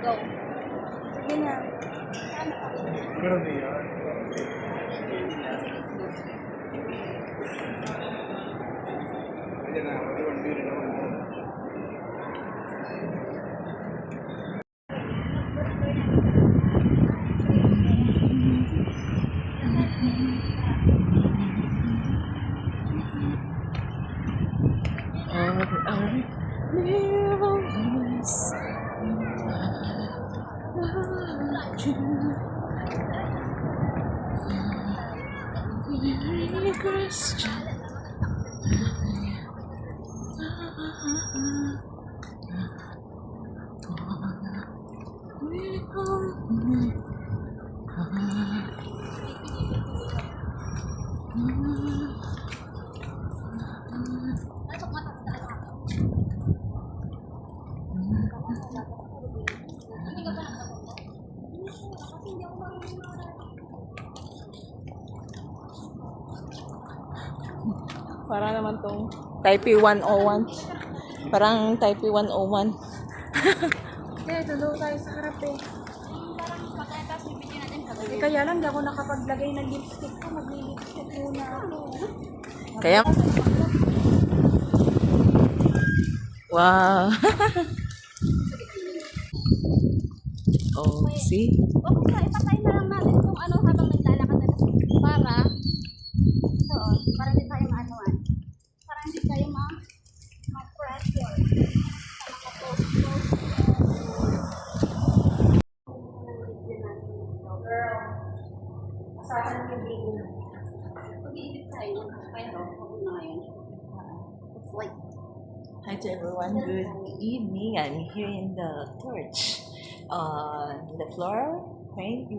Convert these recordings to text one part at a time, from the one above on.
Go. Sige na. Grabe yan. Para naman tong Taipei 101. Parang Taipei 101. Kaya doon tayo sa harap eh. Kaya lang, di ako nakapaglagay ng lipstick ko. Magli-lipstick muna ako. Kaya wow. Oh, see? Okay, ipatay na lang natin kung ano habang naglalakad na para para hindi tayo maanuan. Para hindi tayo ma-pressure. Girl, asahan yung baby na. Pag-iibig tayo, pero huwag na ngayon. It's like, Hi to everyone. Good evening. I'm here in the church on the floor 21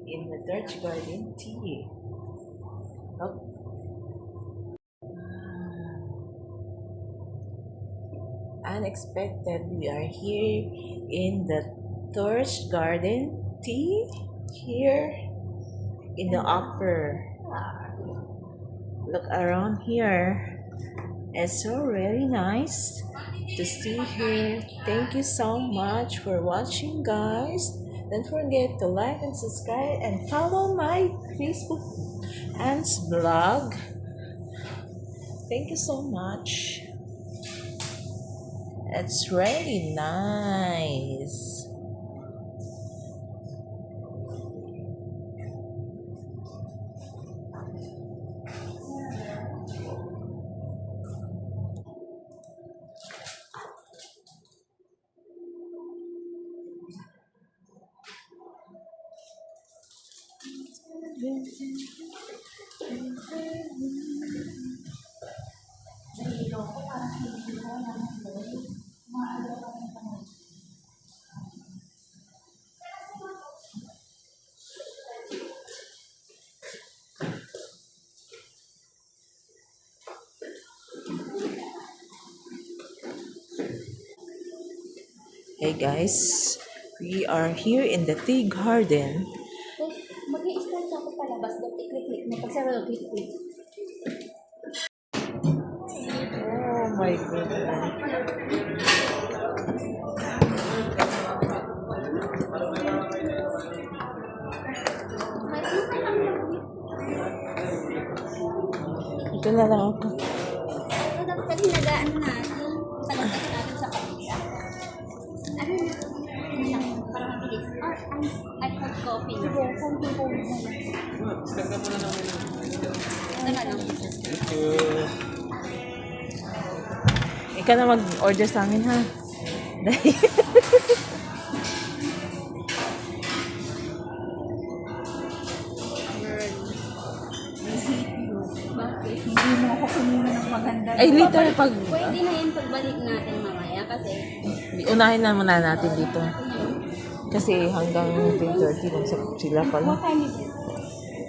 in the Church Garden T. Oh. Unexpected. We are here in the Church Garden T here in the upper. Look around here. It's so really nice to see here. Thank you so much for watching, guys. Don't forget to like and subscribe and follow my Facebook and blog. Thank you so much. It's really nice. Hey guys, we are here in the tea garden. mag-i-start ako palabas. Click-click mo. Pag sabi ko, click-click. Oh my goodness. Ito na lang ako. Ito dapat kasi nagaan natin. Palabas natin sa pamilya. Ano na? Ano lang? Para mabilis. Or I have coffee. Sige, something ko na lang. Ito na lang. Ikaw na mag-order sa amin, ha? Bakit? Hindi mo ako kumina ng maganda. Ay, later pag... Pwede na yan pagbalik natin mamaya kasi Unahin na muna natin dito. Kasi hanggang 10:30 lang sila pala. what time is it?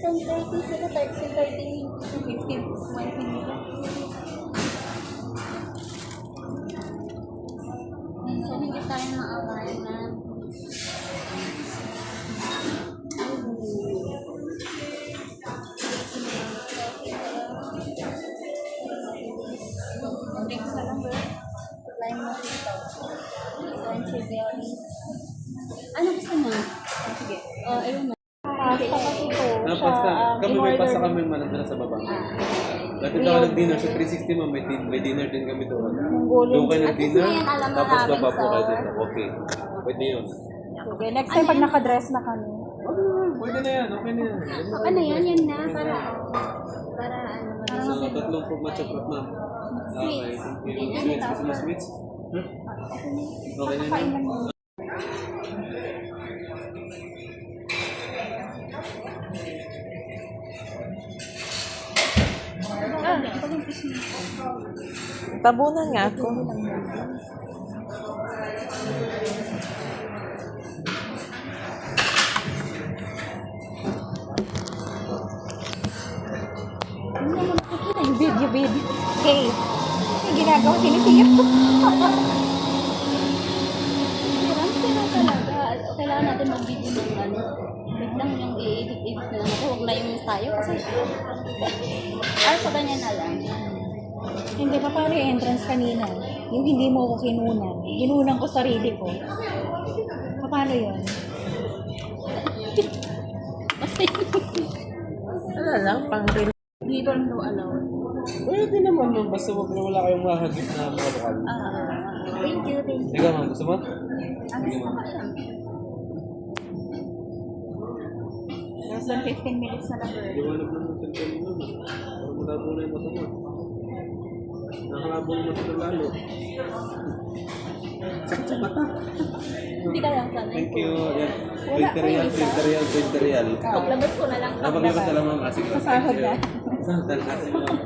10:30 sila, 13, 15, 20 minutes. berries. Ano gusto mo? Sige. Ayun na. Pasta kasi po. Pasta. Kami may in-order pasta kami manandala sa baba. Dati tayo nag-dinner sa 360 ma'am, may dinner din kami doon. Doon kayo At least nag-dinner, ngayon alam na tapos namin, baba po kayo sir. dito. Okay. Pwede yun. Okay, next time pag nakadress na kami. Pwede na yan, okay na yan. Ano yan? Yan na. Para ano. So, tatlong fruit matcha fruit ma'am. Okay, thank you. Sweets, gusto mo sweets? Okay na yan. Tabunan nga ako. Video. Hey, yung ginagawa, sinisiyap ko. Pero talaga, kailangan natin mag-video ng ano. Wait lang yung i-edit na lang ako. Huwag na yung tayo kasi. Ay, sa ganyan na lang. Hindi pa, paano yung entrance kanina? Yung hindi mo ko kinunan. Kinunan ko sarili ko. Paano yun? Basta yun. Ano lang, pang Hindi ko lang daw allowed. Pwede naman ma'am, basta wag na wala kayong mahagip na mga lokal. Thank you. Ikaw ma'am, gusto mo? Gusto ko yan. Less than 15 minutes na lang. Liwanag naman sa cellphone mo. Para malabo na yung mata mo. Nakalabo yung mata na lalo. Sakit sa mata. Hindi ka lang sanay. Thank you. Yan. Printerial. Paglabas ko na lang. Napaglabas na lang ma'am. Asik. Pasahod na. Asik ma'am.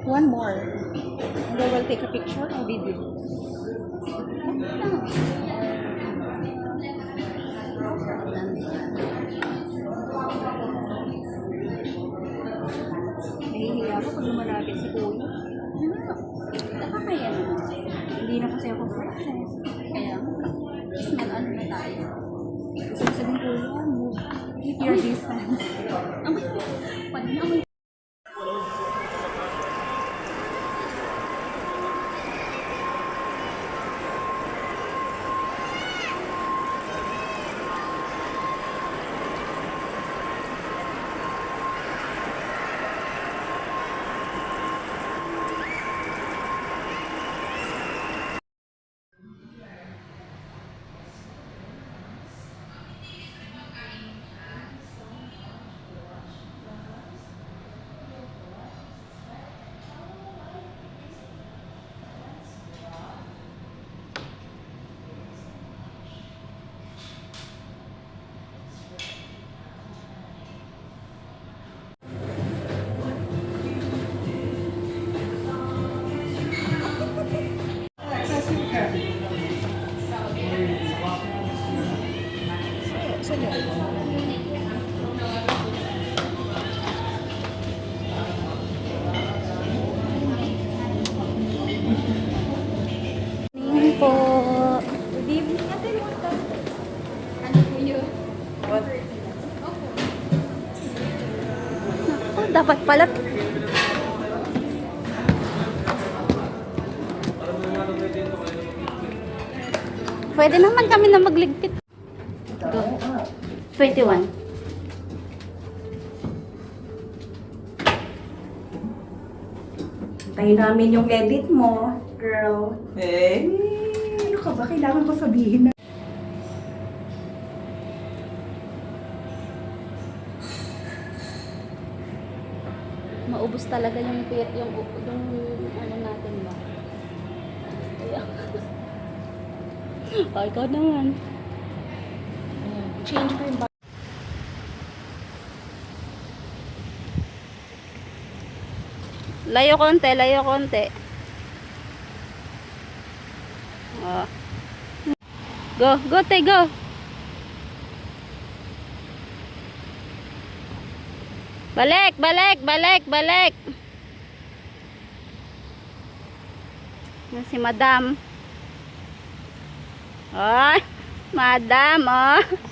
One more. And then we'll take a picture or video. Nahihiya ako pag lumalapit si Kuya. Nakakaya naman. Hindi na kasi ako fresh eh. Kaya, smell ano na tayo. Gusto ko sabihin, Kuya, move. Keep your distance. Ang pwede na ako. Morning po. Good evening natin. Ano po yun? Oh, dapat pala. Pwede naman kami na magligpit. Go. 21. Tayo namin yung edit mo, girl. Eh, ano ka ba? Kailangan ko sabihin na. Maubos talaga yung ano natin ba. Kaya. Ikaw naman. Change ko yung Layo konti. Oh. Go, te, go. Balik. Yan si Madam. Ay, Madam, oh.